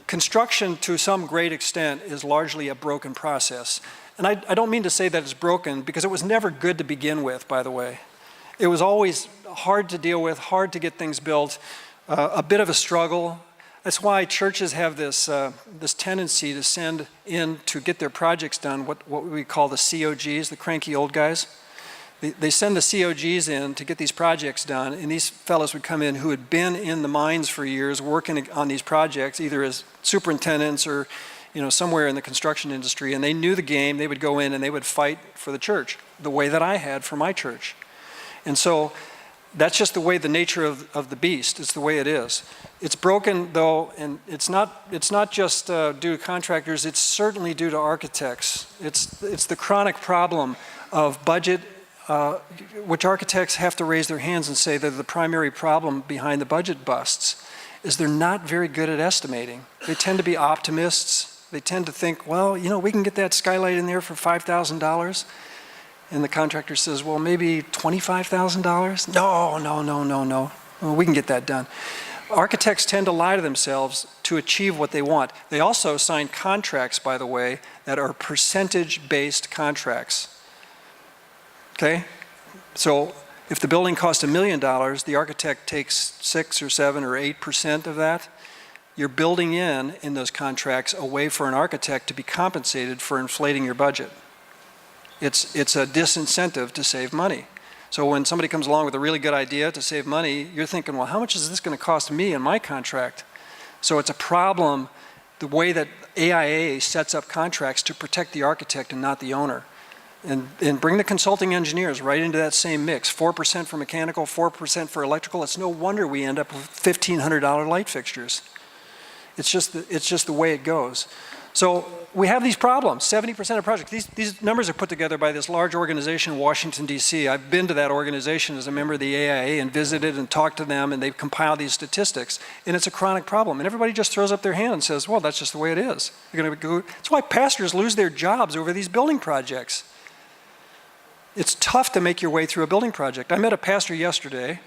construction to some great extent is largely a broken process. And I don't mean to say that it's broken because it was never good to begin with, by the way. It was always hard to deal with, hard to get things built, a bit of a struggle. That's why churches have this, this tendency to send in to get their projects done what we call the COGs, the cranky old guys. They send the COGs in to get these projects done, and these fellows would come in who had been in the mines for years working on these projects, either as superintendents or somewhere in the construction industry, and they knew the game. They would go in and they would fight for the church the way that I had for my church. And so that's just the way, the nature of the beast. It's the way it is. It's broken though, and it's not just due to contractors, it's certainly due to architects. It's the chronic problem of budget, which architects have to raise their hands and say they're the primary problem behind the budget busts, is they're not very good at estimating. They tend to be optimists. They tend to think, well, we can get that skylight in there for $5,000. And the contractor says, well, maybe $25,000? No. Well, we can get that done. Architects tend to lie to themselves to achieve what they want. They also sign contracts, by the way, that are percentage-based contracts. Okay? So if the building costs $1 million, the architect takes 6 or 7 or 8% of that. You're building in those contracts a way for an architect to be compensated for inflating your budget. It's a disincentive to save money. So when somebody comes along with a really good idea to save money, you're thinking, well, how much is this going to cost me in my contract? So it's a problem, the way that AIA sets up contracts to protect the architect and not the owner. And bring the consulting engineers right into that same mix. 4% for mechanical, 4% for electrical. It's no wonder we end up with $1,500 light fixtures. It's just the way it goes. So we have these problems. 70% of projects. These numbers are put together by this large organization in Washington, D.C. I've been to that organization as a member of the AIA and visited and talked to them, and they've compiled these statistics. And it's a chronic problem. And everybody just throws up their hand and says, well, that's just the way it is. That's why pastors lose their jobs over these building projects. It's tough to make your way through a building project. I met a pastor yesterday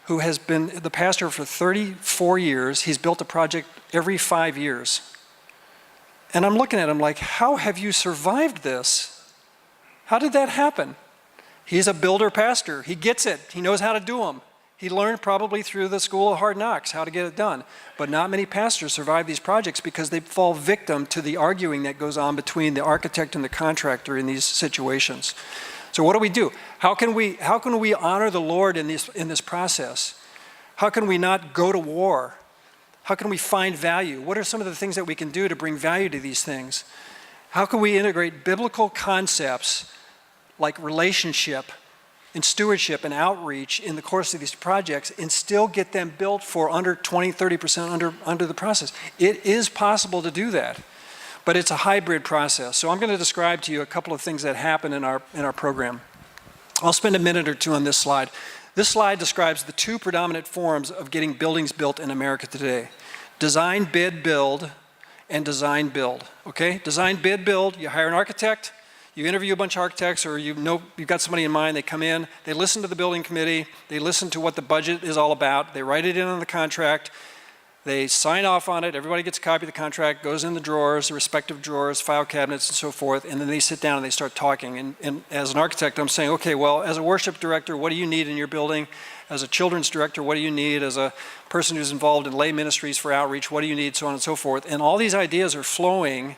who has been the pastor for 34 years. He's built a project every 5 years. And I'm looking at him like, how have you survived this? How did that happen? He's a builder pastor. He gets it. He knows how to do them. He learned probably through the school of hard knocks how to get it done. But not many pastors survive these projects because they fall victim to the arguing that goes on between the architect and the contractor in these situations. So what do? How can we honor the Lord in this process? How can we not go to war? How can we find value? What are some of the things that we can do to bring value to these things? How can we integrate biblical concepts like relationship and stewardship and outreach in the course of these projects and still get them built for under 20, 30% under the process? It is possible to do that. But it's a hybrid process. So I'm going to describe to you a couple of things that happen in our program. I'll spend a minute or two on this slide. This slide describes the two predominant forms of getting buildings built in America today. Design, bid, build, and design, build. Okay? Design, bid, build. You hire an architect. You interview a bunch of architects, or you've got somebody in mind. They come in. They listen to the building committee. They listen to what the budget is all about. They write it in on the contract. They sign off on it. Everybody gets a copy of the contract, goes in the drawers, the respective drawers, file cabinets, and so forth. And then they sit down and they start talking. And as an architect, I'm saying, okay, well, as a worship director, what do you need in your building? As a children's director, what do you need? As a person who's involved in lay ministries for outreach, what do you need? So on and so forth. And all these ideas are flowing.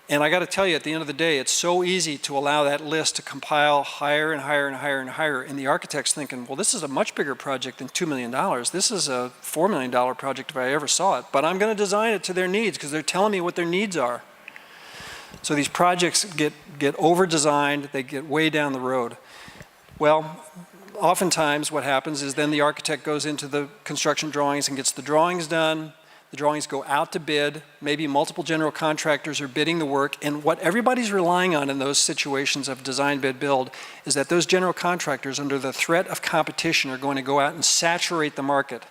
And I got to tell you, at the end of the day, it's so easy to allow that list to compile higher and higher and higher and higher. And the architect's thinking, well, this is a much bigger project than $2 million. This is a $4 million project if I ever saw it. But I'm going to design it to their needs because they're telling me what their needs are. So these projects get over-designed. They get way down the road. Well, oftentimes what happens is then the architect goes into the construction drawings and gets the drawings done. The drawings go out to bid. Maybe multiple general contractors are bidding the work. And what everybody's relying on in those situations of design, bid, build is that those general contractors, under the threat of competition, are going to go out and saturate the market.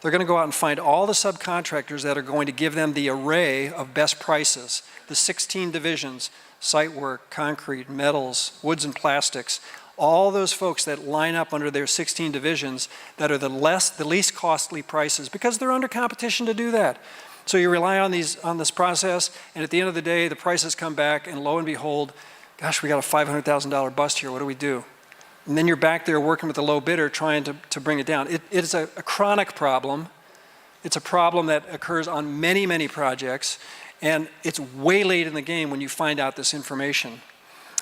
They're going to go out and find all the subcontractors that are going to give them the array of best prices, the 16 divisions, site work, concrete, metals, woods and plastics, all those folks that line up under their 16 divisions that are the least costly prices because they're under competition to do that. So you rely on this process, and at the end of the day, the prices come back, and lo and behold, gosh, we got a $500,000 bust here. What do we do? And then you're back there working with the low bidder trying to bring it down. It is a chronic problem. It's a problem that occurs on many, many projects, and it's way late in the game when you find out this information.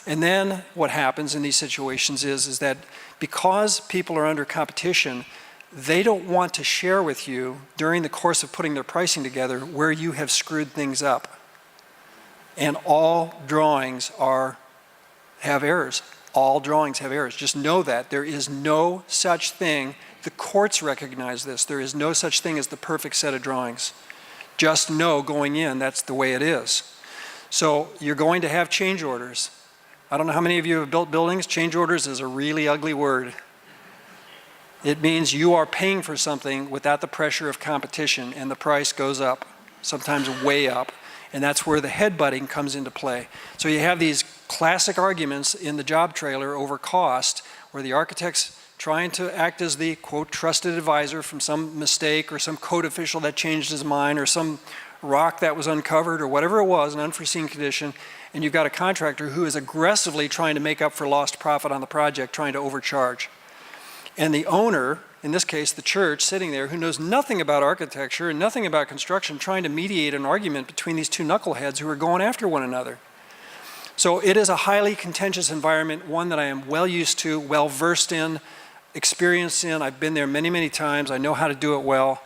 And then what happens in these situations is that because people are under competition, they don't want to share with you during the course of putting their pricing together where you have screwed things up. And all drawings have errors. All drawings have errors. Just know that. There is no such thing. The courts recognize this. There is no such thing as the perfect set of drawings. Just know going in, that's the way it is. So you're going to have change orders. I don't know how many of you have built buildings. Change orders is a really ugly word. It means you are paying for something without the pressure of competition, and the price goes up, sometimes way up. And that's where the headbutting comes into play. So you have these classic arguments in the job trailer over cost, where the architect's trying to act as the, quote, trusted advisor from some mistake or some code official that changed his mind or some rock that was uncovered or whatever it was, an unforeseen condition, and you've got a contractor who is aggressively trying to make up for lost profit on the project, trying to overcharge. And the owner, in this case the church, sitting there, who knows nothing about architecture and nothing about construction, trying to mediate an argument between these two knuckleheads who are going after one another. So it is a highly contentious environment, one that I am well used to, well versed in, experienced in. I've been there many, many times. I know how to do it well.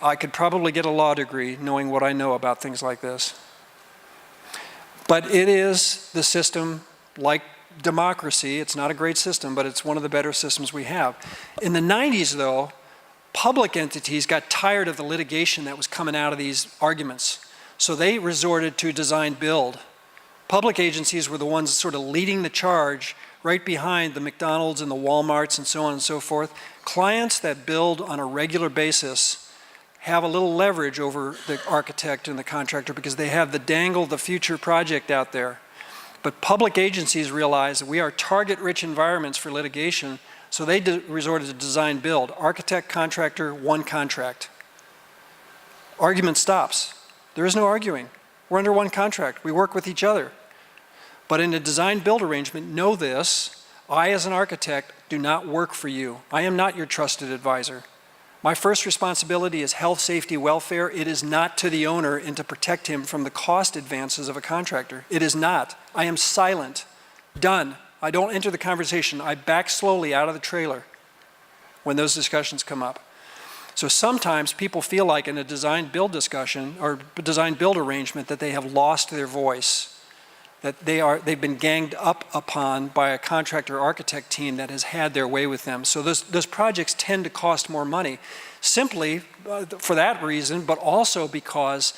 I could probably get a law degree knowing what I know about things like this. But it is the system, like democracy. It's not a great system, but it's one of the better systems we have. In the 90s, though, public entities got tired of the litigation that was coming out of these arguments. So they resorted to design-build. Public agencies were the ones sort of leading the charge right behind the McDonald's and the Walmarts and so on and so forth. Clients that build on a regular basis have a little leverage over the architect and the contractor because they have the dangle, the future project out there. But public agencies realize that we are target-rich environments for litigation, so they resorted to design-build. Architect, contractor, one contract. Argument stops. There is no arguing. We're under one contract. We work with each other. But in a design-build arrangement, know this, I as an architect do not work for you. I am not your trusted advisor. My first responsibility is health, safety, welfare. It is not to the owner and to protect him from the cost advances of a contractor. It is not. I am silent. Done. I don't enter the conversation. I back slowly out of the trailer when those discussions come up. So sometimes people feel like in a design-build discussion or design-build arrangement that they have lost their voice, that they've been ganged up upon by a contractor architect team that has had their way with them. So those projects tend to cost more money simply for that reason, but also because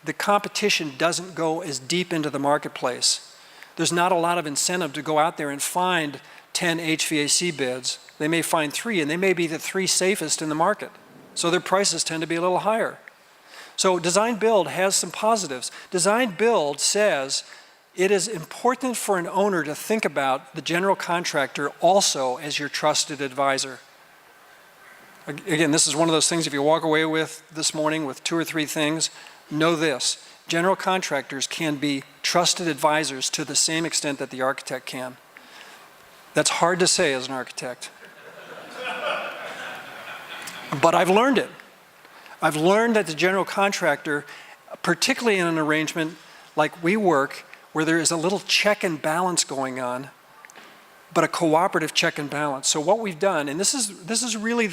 the competition doesn't go as deep into the marketplace. There's not a lot of incentive to go out there and find 10 HVAC bids. They may find 3, and they may be the 3 safest in the market. So their prices tend to be a little higher. So design-build has some positives. Design-build says it is important for an owner to think about the general contractor also as your trusted advisor. Again, this is one of those things if you walk away with this morning with 2 or 3 things, know this. General contractors can be trusted advisors to the same extent that the architect can. That's hard to say as an architect. But I've learned it. I've learned that the general contractor, particularly in an arrangement like we work, where there is a little check and balance going on, but a cooperative check and balance. So what we've done, and this is really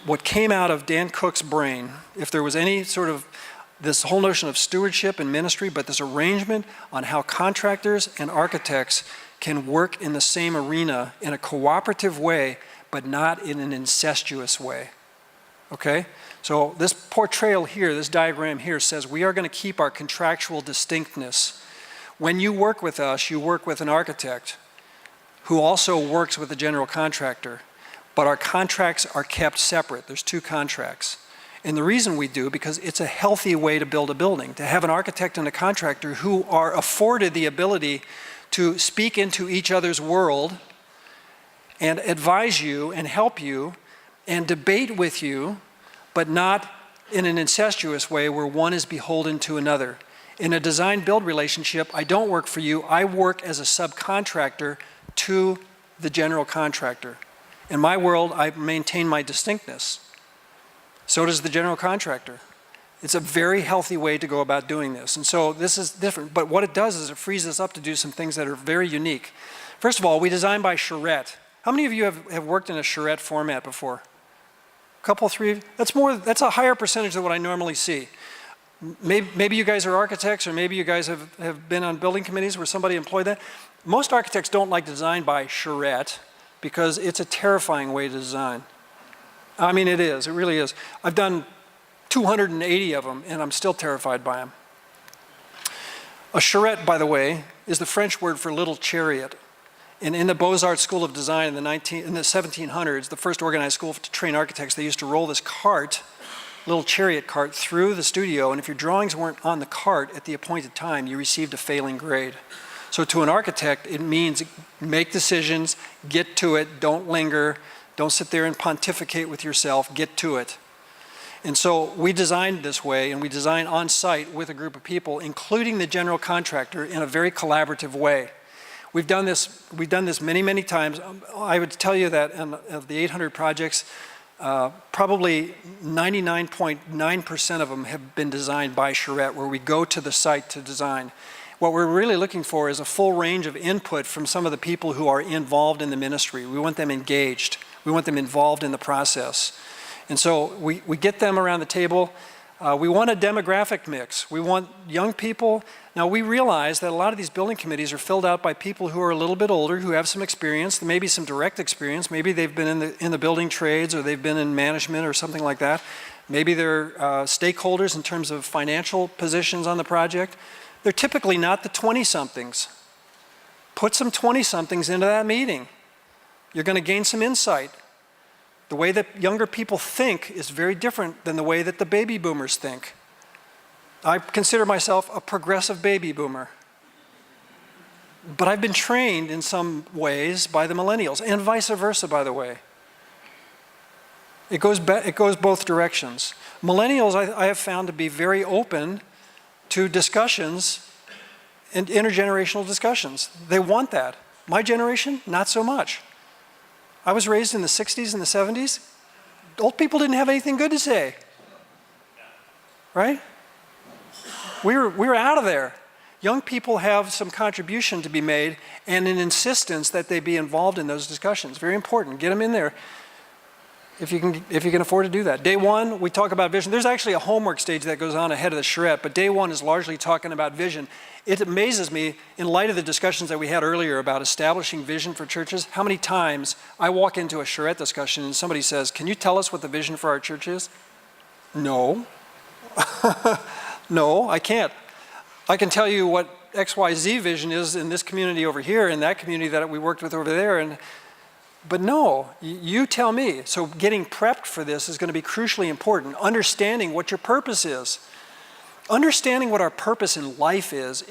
what came out of Dan Cook's brain, if there was any sort of this whole notion of stewardship and ministry, but this arrangement on how contractors and architects can work in the same arena in a cooperative way, but not in an incestuous way. Okay? So this portrayal here, this diagram here says we are going to keep our contractual distinctness. When you work with us, you work with an architect who also works with a general contractor, but our contracts are kept separate. There's 2 contracts. And the reason we do, because it's a healthy way to build a building, to have an architect and a contractor who are afforded the ability to speak into each other's world and advise you and help you and debate with you, but not in an incestuous way where one is beholden to another. In a design-build relationship, I don't work for you, I work as a subcontractor to the general contractor. In my world, I maintain my distinctness. So does the general contractor. It's a very healthy way to go about doing this. And so this is different, but what it does is it frees us up to do some things that are very unique. First of all, we design by Charette. How many of you have worked in a Charette format before? A couple, three? That's a higher percentage than what I normally see. Maybe you guys are architects, or maybe you guys have been on building committees where somebody employed that. Most architects don't like to design by Charette because it's a terrifying way to design. I mean, it is, it really is. I've done 280 of them, and I'm still terrified by them. A charrette, by the way, is the French word for little chariot. And in the Beaux-Arts School of Design in the 1700s, the first organized school to train architects, they used to roll this cart, little chariot cart, through the studio, and if your drawings weren't on the cart at the appointed time, you received a failing grade. So to an architect, it means make decisions, get to it, don't linger, don't sit there and pontificate with yourself, get to it. And so we designed this way, and we design on site with a group of people, including the general contractor, in a very collaborative way. We've done this many, many times. I would tell you that of the 800 projects, probably 99.9% of them have been designed by Charette, where we go to the site to design. What we're really looking for is a full range of input from some of the people who are involved in the ministry. We want them engaged. We want them involved in the process. And so we get them around the table. We want a demographic mix. We want young people. Now we realize that a lot of these building committees are filled out by people who are a little bit older, who have some experience, maybe some direct experience. Maybe they've been in the building trades, or they've been in management or something like that. Maybe they're stakeholders in terms of financial positions on the project. They're typically not the 20-somethings. Put some 20-somethings into that meeting. You're going to gain some insight. The way that younger people think is very different than the way that the baby boomers think. I consider myself a progressive baby boomer. But I've been trained in some ways by the millennials, and vice versa, by the way. It goes both directions. Millennials, I have found to be very open to discussions and intergenerational discussions. They want that. My generation, not so much. I was raised in the 60s and the 70s. Old people didn't have anything good to say, right? We were out of there. Young people have some contribution to be made, and an insistence that they be involved in those discussions. Very important. Get them in there if you can afford to do that. Day one, we talk about vision. There's actually a homework stage that goes on ahead of the charrette, but day one is largely talking about vision. It amazes me, in light of the discussions that we had earlier about establishing vision for churches, how many times I walk into a charrette discussion and somebody says, "Can you tell us what the vision for our church is?" No. No, I can't. I can tell you what XYZ vision is in this community over here, in that community that we worked with over there, but no, you tell me. So getting prepped for this is going to be crucially important. Understanding what your purpose is. Understanding what our purpose in life is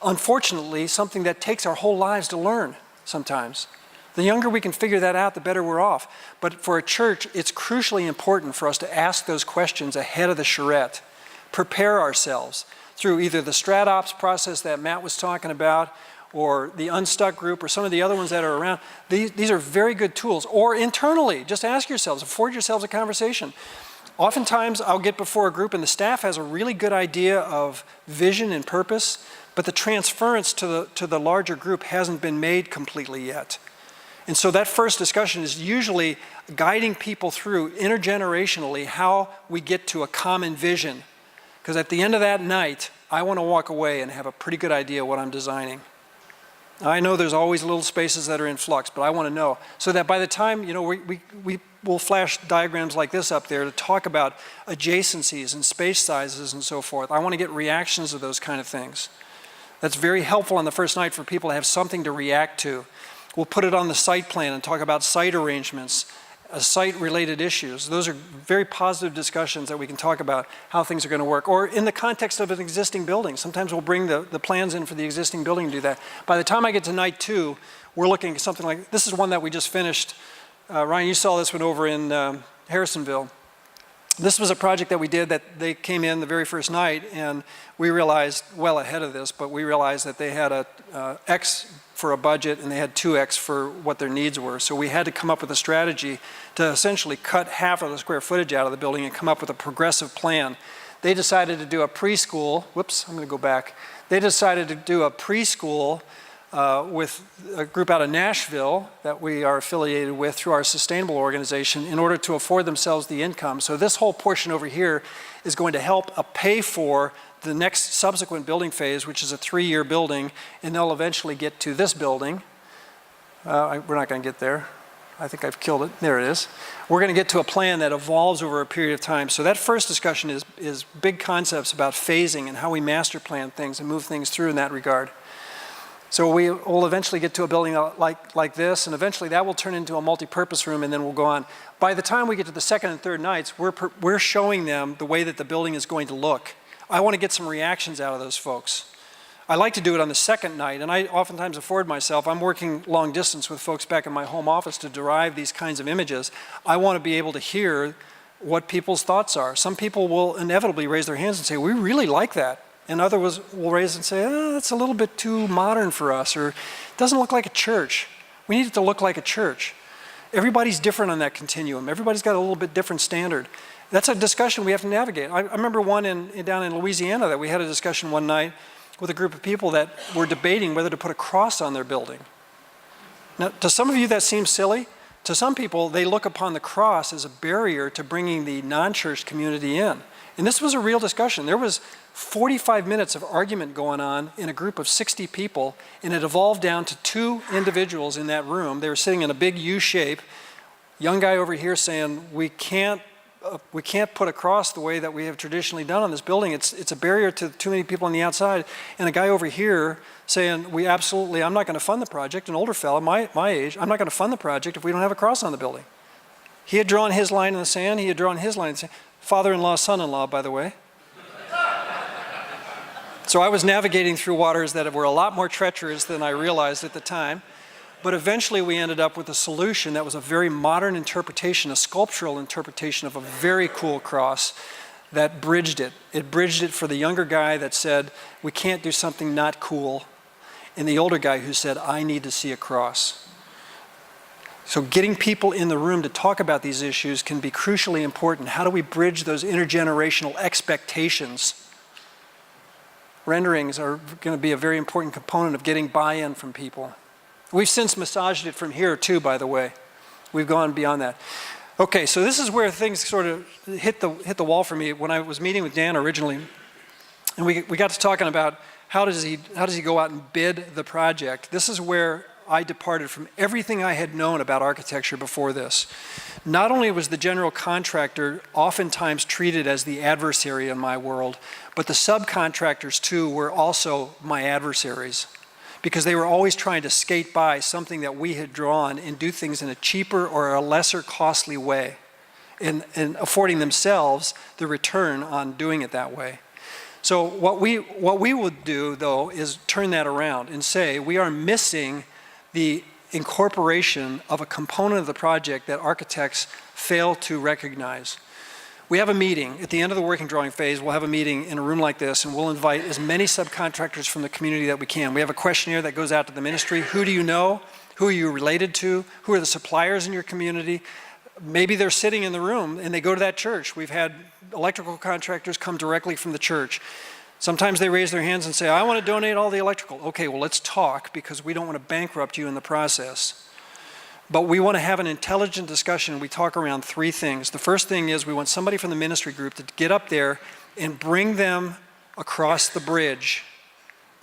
unfortunately, something that takes our whole lives to learn sometimes. The younger we can figure that out, the better we're off. But for a church, it's crucially important for us to ask those questions ahead of the charrette. Prepare ourselves through either the StratOps process that Matt was talking about, or the Unstuck group, or some of the other ones that are around. These are very good tools. Or internally, just ask yourselves, afford yourselves a conversation. Oftentimes, I'll get before a group and the staff has a really good idea of vision and purpose, but the transference to the larger group hasn't been made completely yet. And so that first discussion is usually guiding people through intergenerationally how we get to a common vision. Because at the end of that night, I want to walk away and have a pretty good idea what I'm designing. I know there's always little spaces that are in flux, but I want to know. So that by the time, we will flash diagrams like this up there to talk about adjacencies and space sizes and so forth. I want to get reactions to those kind of things. That's very helpful on the first night for people to have something to react to. We'll put it on the site plan and talk about site arrangements, site-related issues. Those are very positive discussions that we can talk about how things are going to work. Or in the context of an existing building. Sometimes we'll bring the plans in for the existing building and do that. By the time I get to night two, we're looking at something like, this is one that we just finished. Ryan, you saw this one over in Harrisonville. This was a project that we did that they came in the very first night, and we realized, well ahead of this, but we realized that they had a X for a budget and they had 2X for what their needs were. So we had to come up with a strategy to essentially cut half of the square footage out of the building and come up with a progressive plan. They decided to do a preschool, whoops, I'm going to go back. They decided to do a preschool with a group out of Nashville that we are affiliated with through our sustainable organization in order to afford themselves the income. So this whole portion over here is going to help pay for the next subsequent building phase, which is a 3-year building, and they'll eventually get to this building. We're not going to get there. I think I've killed it. There it is. We're going to get to a plan that evolves over a period of time. So that first discussion is big concepts about phasing and how we master plan things and move things through in that regard. So we will eventually get to a building like this, and eventually that will turn into a multi-purpose room, and then we'll go on. By the time we get to the second and third nights, we're showing them the way that the building is going to look. I want to get some reactions out of those folks. I like to do it on the second night, and I oftentimes afford myself. I'm working long distance with folks back in my home office to derive these kinds of images. I want to be able to hear what people's thoughts are. Some people will inevitably raise their hands and say, we really like that. And others will raise and say, oh, that's a little bit too modern for us, or it doesn't look like a church. We need it to look like a church. Everybody's different on that continuum. Everybody's got a little bit different standard. That's a discussion we have to navigate. I remember one down in Louisiana that we had a discussion one night with a group of people that were debating whether to put a cross on their building. Now, to some of you that seems silly. To some people, they look upon the cross as a barrier to bringing the non-church community in. And this was a real discussion. There was 45 minutes of argument going on in a group of 60 people, and it evolved down to 2 individuals in that room. They were sitting in a big U shape. Young guy over here saying, we can't put a cross the way that we have traditionally done on this building. It's a barrier to too many people on the outside. And a guy over here saying, I'm not going to fund the project, an older fellow, my age, I'm not going to fund the project if we don't have a cross on the building. He had drawn his line in the sand, he had drawn his line in the sand. Father-in-law, son-in-law, by the way. So I was navigating through waters that were a lot more treacherous than I realized at the time. But eventually we ended up with a solution that was a very modern interpretation, a sculptural interpretation of a very cool cross that bridged it. It bridged it for the younger guy that said, we can't do something not cool, and the older guy who said, I need to see a cross. So getting people in the room to talk about these issues can be crucially important. How do we bridge those intergenerational expectations? Renderings are going to be a very important component of getting buy-in from people. We've since massaged it from here too, by the way. We've gone beyond that. Okay, so this is where things sort of hit the wall for me when I was meeting with Dan originally. And we got to talking about how does he go out and bid the project. This is where I departed from everything I had known about architecture before this. Not only was the general contractor oftentimes treated as the adversary in my world, but the subcontractors too were also my adversaries, because they were always trying to skate by something that we had drawn and do things in a cheaper or a lesser costly way, and affording themselves the return on doing it that way. So what we would do, though, is turn that around and say we are missing the incorporation of a component of the project that architects fail to recognize. We have a meeting. At the end of the working drawing phase, we'll have a meeting in a room like this, and we'll invite as many subcontractors from the community that we can. We have a questionnaire that goes out to the ministry. Who do you know? Who are you related to? Who are the suppliers in your community? Maybe they're sitting in the room and they go to that church. We've had electrical contractors come directly from the church. Sometimes they raise their hands and say, I want to donate all the electrical. Okay, well, let's talk, because we don't want to bankrupt you in the process. But we want to have an intelligent discussion. We talk around 3 things. The first thing is we want somebody from the ministry group to get up there and bring them across the bridge.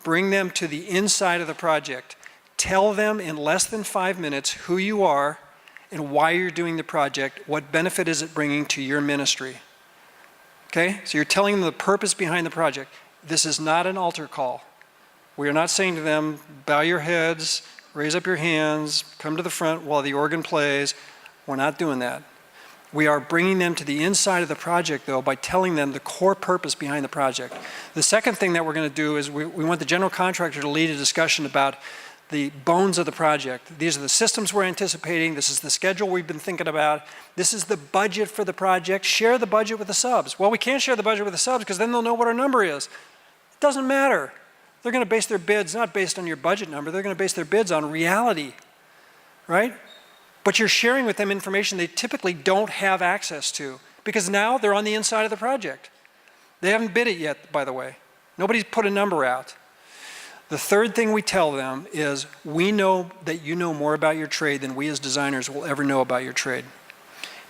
Bring them to the inside of the project. Tell them in less than 5 minutes who you are and why you're doing the project. What benefit is it bringing to your ministry? Okay, so you're telling them the purpose behind the project. This is not an altar call. We are not saying to them, bow your heads, raise up your hands, come to the front while the organ plays. We're not doing that. We are bringing them to the inside of the project, though, by telling them the core purpose behind the project. The second thing that we're going to do is we want the general contractor to lead a discussion about the bones of the project. These are the systems we're anticipating. This is the schedule we've been thinking about. This is the budget for the project. Share the budget with the subs. Well, we can't share the budget with the subs because then they'll know what our number is. It doesn't matter. They're going to base their bids not based on your budget number. They're going to base their bids on reality, right? But you're sharing with them information they typically don't have access to because now they're on the inside of the project. They haven't bid it yet, by the way. Nobody's put a number out. The third thing we tell them is we know that you know more about your trade than we as designers will ever know about your trade.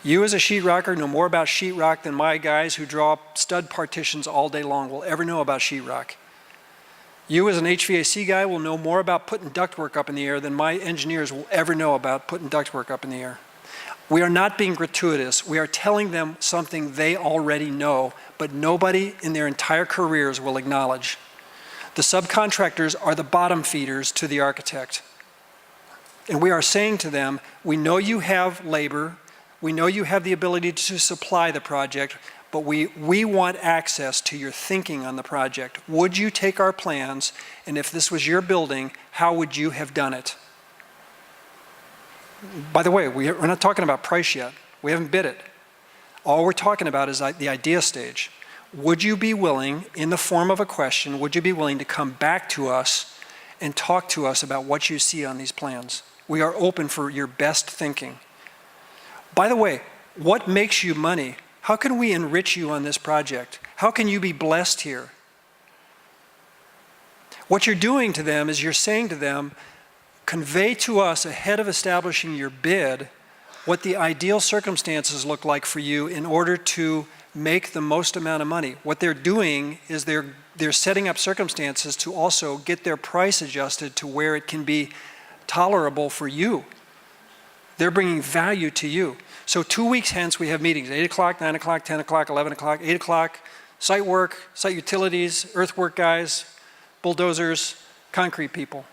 You as a sheetrocker know more about sheetrock than my guys who draw stud partitions all day long will ever know about sheetrock. You as an HVAC guy will know more about putting ductwork up in the air than my engineers will ever know about putting ductwork up in the air. We are not being gratuitous. We are telling them something they already know, but nobody in their entire careers will acknowledge. The subcontractors are the bottom feeders to the architect. And we are saying to them, we know you have labor, we know you have the ability to supply the project, but we want access to your thinking on the project. Would you take our plans, and if this was your building, how would you have done it? By the way, we're not talking about price yet. We haven't bid it. All we're talking about is the idea stage. Would you be willing, in the form of a question, would you be willing to come back to us and talk to us about what you see on these plans? We are open for your best thinking. By the way, what makes you money? How can we enrich you on this project? How can you be blessed here? What you're doing to them is you're saying to them, convey to us ahead of establishing your bid what the ideal circumstances look like for you in order to make the most amount of money. What they're doing is they're setting up circumstances to also get their price adjusted to where it can be tolerable for you. They're bringing value to you. So 2 weeks hence we have meetings, 8 o'clock, 9 o'clock, 10 o'clock, 11 o'clock, 8 o'clock, site work, site utilities, earthwork guys, bulldozers, concrete people.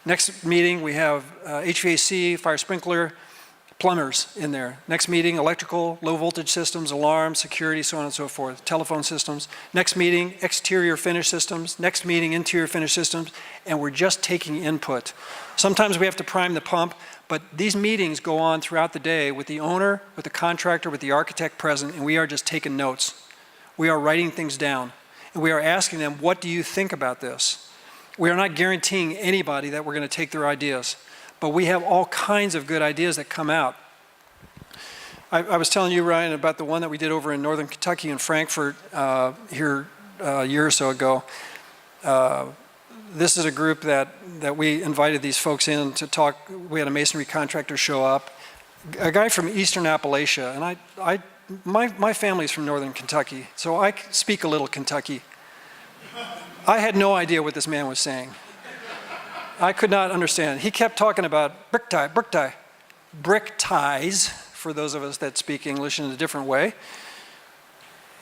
Next meeting we have HVAC, fire sprinkler, plumbers in there. Next meeting, electrical, low voltage systems, alarm, security, so on and so forth, telephone systems. Next meeting, exterior finish systems. Next meeting, interior finish systems. And we're just taking input. Sometimes we have to prime the pump, but these meetings go on throughout the day with the owner, with the contractor, with the architect present, and we are just taking notes. We are writing things down. And we are asking them, what do you think about this? We are not guaranteeing anybody that we're going to take their ideas. But we have all kinds of good ideas that come out. I was telling you, Ryan, about the one that we did over in northern Kentucky in Frankfurt here a year or so ago. This is a group that we invited these folks in to talk. We had a masonry contractor show up, a guy from eastern Appalachia, and my family's from northern Kentucky, so I speak a little Kentucky. I had no idea what this man was saying. I could not understand. He kept talking about brick ties, for those of us that speak English in a different way.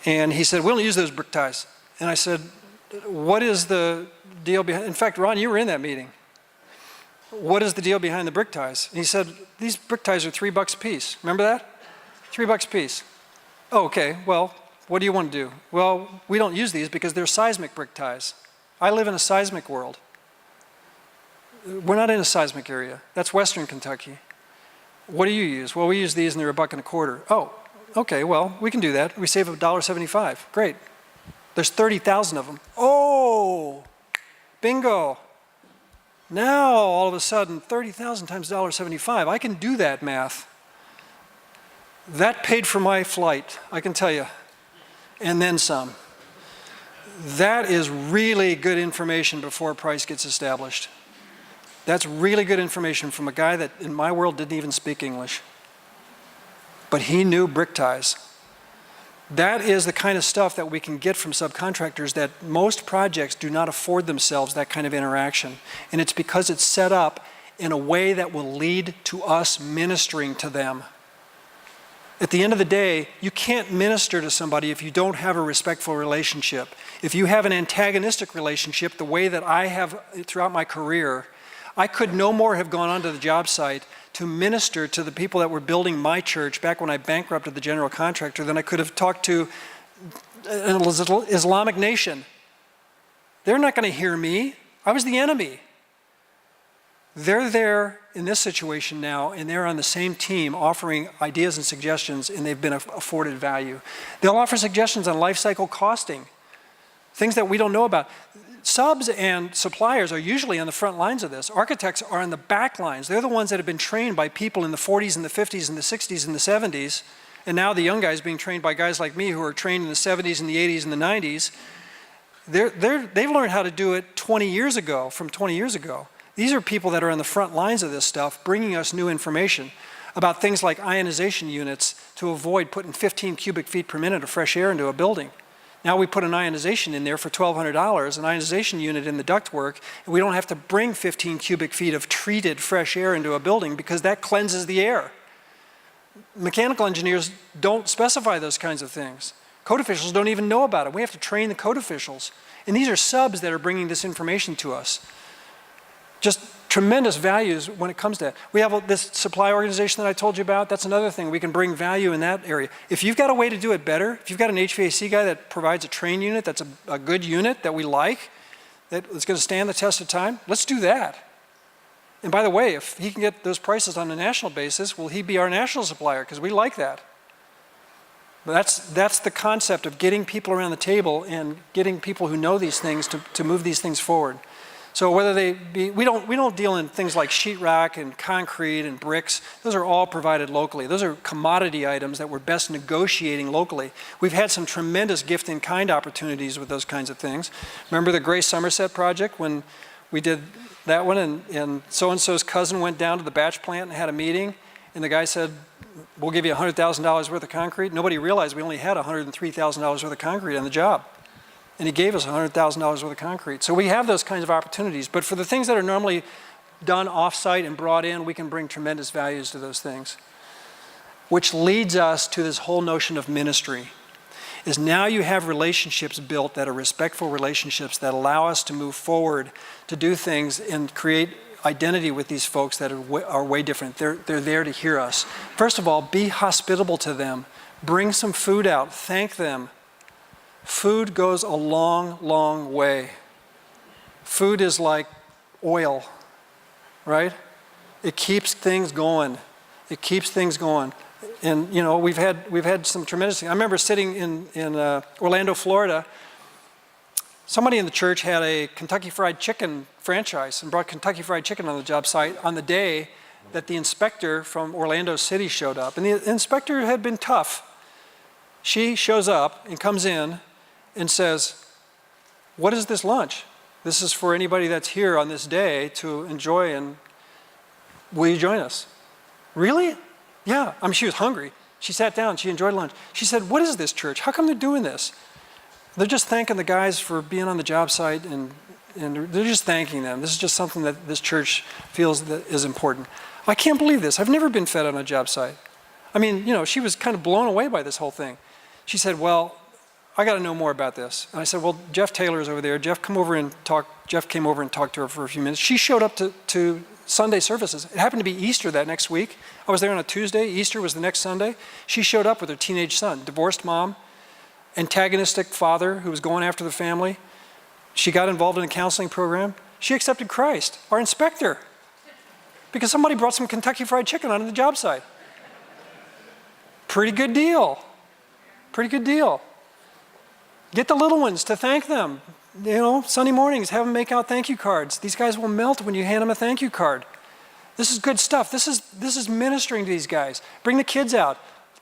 And he said, we don't use those brick ties. And I said, what is the deal behind, in fact, Ron, you were in that meeting. What is the deal behind the brick ties? And he said, these brick ties are $3 a piece. Remember that? $3 a piece. Oh, okay, well, what do you want to do? Well, we don't use these because they're seismic brick ties. I live in a seismic world. We're not in a seismic area. That's Western Kentucky. What do you use? Well, we use these and they're $1.25. Oh, okay, well, we can do that. We save $1.75. Great. There's 30,000 of them. Oh, bingo. Now, all of a sudden, 30,000 times $1.75. I can do that math. That paid for my flight, I can tell you, and then some. That is really good information before a price gets established. That's really good information from a guy that, in my world, didn't even speak English. But he knew brick ties. That is the kind of stuff that we can get from subcontractors that most projects do not afford themselves that kind of interaction. And it's because it's set up in a way that will lead to us ministering to them. At the end of the day, you can't minister to somebody if you don't have a respectful relationship. If you have an antagonistic relationship, the way that I have throughout my career, I could no more have gone onto the job site to minister to the people that were building my church back when I bankrupted the general contractor than I could have talked to an Islamic nation. They're not going to hear me. I was the enemy. They're there in this situation now, and they're on the same team offering ideas and suggestions, and they've been afforded value. They'll offer suggestions on life cycle costing, things that we don't know about. Subs and suppliers are usually on the front lines of this. Architects are on the back lines. They're the ones that have been trained by people in the 40s and the 50s and the 60s and the 70s, and now the young guys being trained by guys like me who are trained in the 70s and the 80s and the 90s. They've learned how to do it 20 years ago, from 20 years ago. These are people that are on the front lines of this stuff, bringing us new information about things like ionization units to avoid putting 15 cubic feet per minute of fresh air into a building. Now we put an ionization in there for $1,200, an ionization unit in the ductwork, and we don't have to bring 15 cubic feet of treated fresh air into a building because that cleanses the air. Mechanical engineers don't specify those kinds of things. Code officials don't even know about it. We have to train the code officials. And these are subs that are bringing this information to us. Just tremendous values when it comes to that. We have this supply organization that I told you about. That's another thing. We can bring value in that area. If you've got a way to do it better, if you've got an HVAC guy that provides a train unit that's a good unit that we like, that is going to stand the test of time, let's do that. And by the way, if he can get those prices on a national basis, will he be our national supplier? Because we like that. But that's the concept of getting people around the table and getting people who know these things to move these things forward. So whether they be, we don't deal in things like sheetrock and concrete and bricks. Those are all provided locally. Those are commodity items that we're best negotiating locally. We've had some tremendous gift-in-kind opportunities with those kinds of things. Remember the Gray Somerset project when we did that one and so-and-so's cousin went down to the batch plant and had a meeting and the guy said, we'll give you $100,000 worth of concrete. Nobody realized we only had $103,000 worth of concrete on the job. And he gave us $100,000 worth of concrete. So we have those kinds of opportunities. But for the things that are normally done off-site and brought in, we can bring tremendous values to those things. Which leads us to this whole notion of ministry. Is now you have relationships built that are respectful relationships that allow us to move forward, to do things and create identity with these folks that are way different. They're there to hear us. First of all, be hospitable to them. Bring some food out. Thank them. Food goes a long, long way. Food is like oil, right? It keeps things going. It keeps things going. And you know, we've had some tremendous things. I remember sitting in Orlando, Florida. Somebody in the church had a Kentucky Fried Chicken franchise and brought Kentucky Fried Chicken on the job site on the day that the inspector from Orlando City showed up. And the inspector had been tough. She shows up and comes in and says, what is this lunch? This is for anybody that's here on this day to enjoy, and will you join us? Really? Yeah. I mean, she was hungry. She sat down, she enjoyed lunch. She said, what is this church? How come they're doing this? They're just thanking the guys for being on the job site, and they're just thanking them. This is just something that this church feels that is important. I can't believe this. I've never been fed on a job site. I mean, you know, she was kind of blown away by this whole thing. She said, well, I got to know more about this. And I said, well, Jeff Taylor's over there. Jeff came over and talked to her for a few minutes. She showed up to Sunday services. It happened to be Easter that next week. I was there on a Tuesday. Easter was the next Sunday. She showed up with her teenage son, divorced mom, antagonistic father who was going after the family. She got involved in a counseling program. She accepted Christ, our inspector, because somebody brought some Kentucky Fried Chicken onto the job site. Pretty good deal. Pretty good deal. Get the little ones to thank them. You know, Sunday mornings, have them make out thank you cards. These guys will melt when you hand them a thank you card. This is good stuff. This is ministering to these guys. Bring the kids out.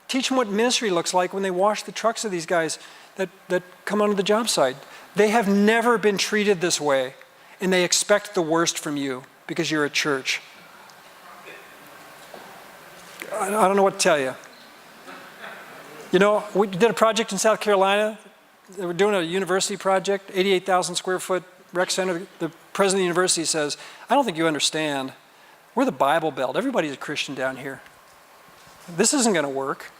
Teach them what ministry looks like when they wash the trucks of these guys that come onto the job site. They have never been treated this way, and they expect the worst from you because you're a church. I don't know what to tell you. You know, we did a project in South Carolina. They were doing a university project, 88,000 square foot rec center. The president of the university says, I don't think you understand. We're the Bible Belt. Everybody's a Christian down here. This isn't going to work.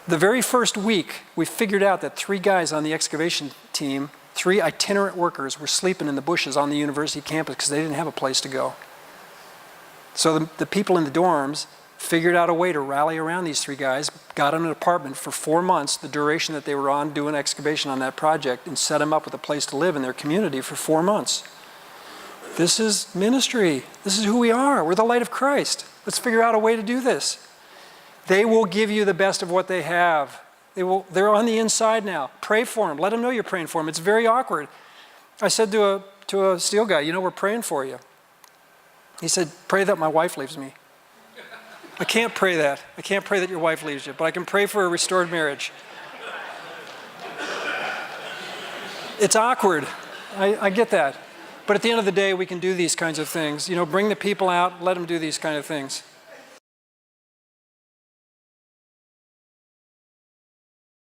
The very first week, we figured out that 3 guys on the excavation team, 3 itinerant workers, were sleeping in the bushes on the university campus because they didn't have a place to go. So the people in the dorms figured out a way to rally around these 3 guys, got them an apartment for 4 months, the duration that they were on doing excavation on that project, and set them up with a place to live in their community for 4 months. This is ministry. This is who we are. We're the light of Christ. Let's figure out a way to do this. They will give you the best of what they have. They're on the inside now. Pray for them. Let them know you're praying for them. It's very awkward. I said to a steel guy, you know, we're praying for you. He said, pray that my wife leaves me. I can't pray that. I can't pray that your wife leaves you, but I can pray for a restored marriage. It's awkward. I get that. But at the end of the day, we can do these kinds of things. You know, bring the people out, let them do these kind of things.